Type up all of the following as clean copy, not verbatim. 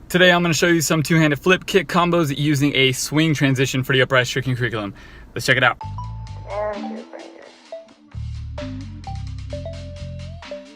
Today I'm going to show you some two-handed flip kick combos using a swing transition for the Upraiz Tricking curriculum. Let's check it out.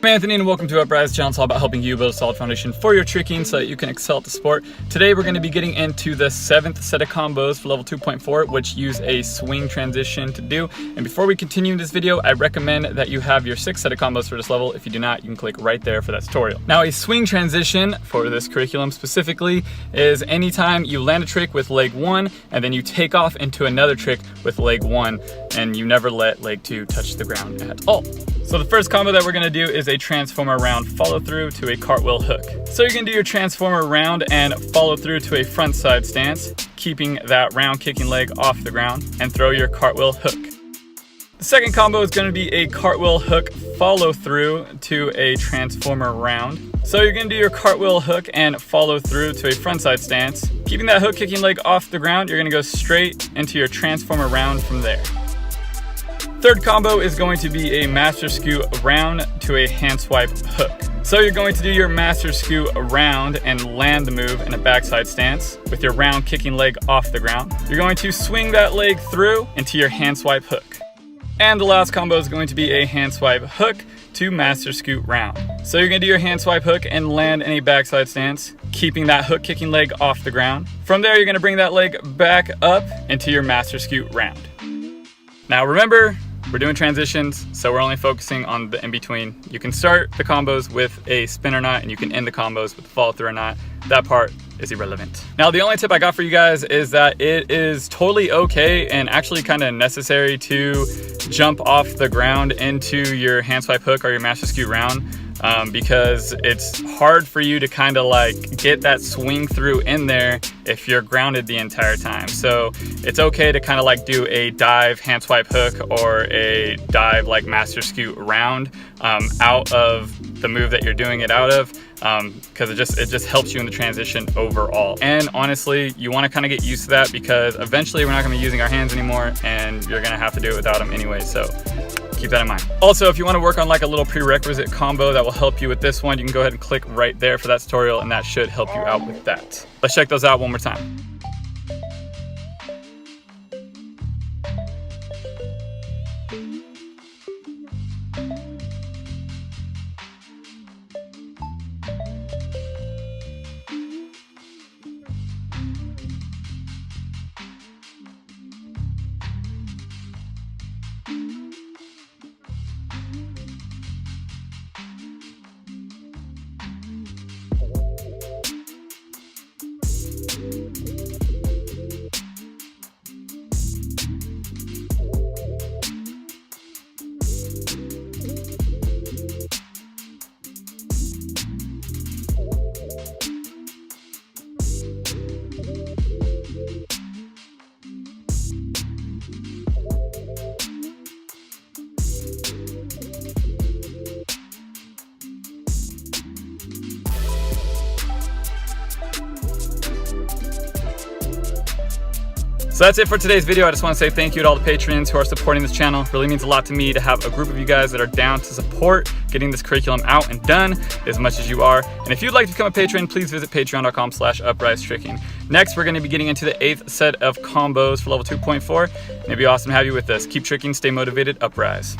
I'm Anthony and welcome to Upraiz channel. It's all about helping you build a solid foundation for your tricking so that you can excel at the sport. Today we're going to be getting into the 7th set of combos for level 2.4, which use a swing transition to do. And before we continue this video, I recommend that you have your 6th set of combos for this level. If you do not, you can click right there for that tutorial. Now, a swing transition for this curriculum specifically is anytime you land a trick with leg 1 and then you take off into another trick with leg 1 and you never let leg 2 touch the ground at all. So the first combo that we're gonna do is a transformer round follow through to a cartwheel hook. So you're gonna do your transformer round and follow through to a front side stance, keeping that round kicking leg off the ground, and throw your cartwheel hook. The second combo is gonna be a cartwheel hook follow through to a transformer round. So you're gonna do your cartwheel hook and follow through to a front side stance. Keeping that hook kicking leg off the ground, you're gonna go straight into your transformer round from there. Third combo is going to be a master scoot round to a hand swipe hook. So you're going to do your master scoot around and land the move in a backside stance with your round kicking leg off the ground. You're going to swing that leg through into your hand swipe hook. And the last combo is going to be a hand swipe hook to master scoot round. So you're gonna do your hand swipe hook and land in a backside stance, keeping that hook kicking leg off the ground. From there, you're gonna bring that leg back up into your master scoot round. Now remember, we're doing transitions, so we're only focusing on the in-between. You can start the combos with a spin or not, and you can end the combos with follow through or not. That part is irrelevant. Now, the only tip I got for you guys is that it is totally okay and actually kind of necessary to jump off the ground into your hand swipe hook or your master scoot round. Because it's hard for you to kind of like get that swing through in there if you're grounded the entire time. So it's okay to kind of like do a dive hand swipe hook or a dive like master scoot round out of the move that you're doing it out of, because it just helps you in the transition overall. And honestly, you want to kind of get used to that because eventually we're not going to be using our hands anymore and you're going to have to do it without them anyway. So keep that in mind. Also, if you want to work on like a little prerequisite combo that will help you with this one, you can go ahead and click right there for that tutorial and that should help you out with that. Let's check those out one more time. So that's it for today's video. I just want to say thank you to all the patrons who are supporting this channel. It really means a lot to me to have a group of you guys that are down to support getting this curriculum out and done as much as you are. And if you'd like to become a patron, please visit patreon.com/Upraiz Tricking. Next, we're going to be getting into the 8th set of combos for level 2.4. And it'd be awesome to have you with us. Keep tricking, stay motivated, Upraiz.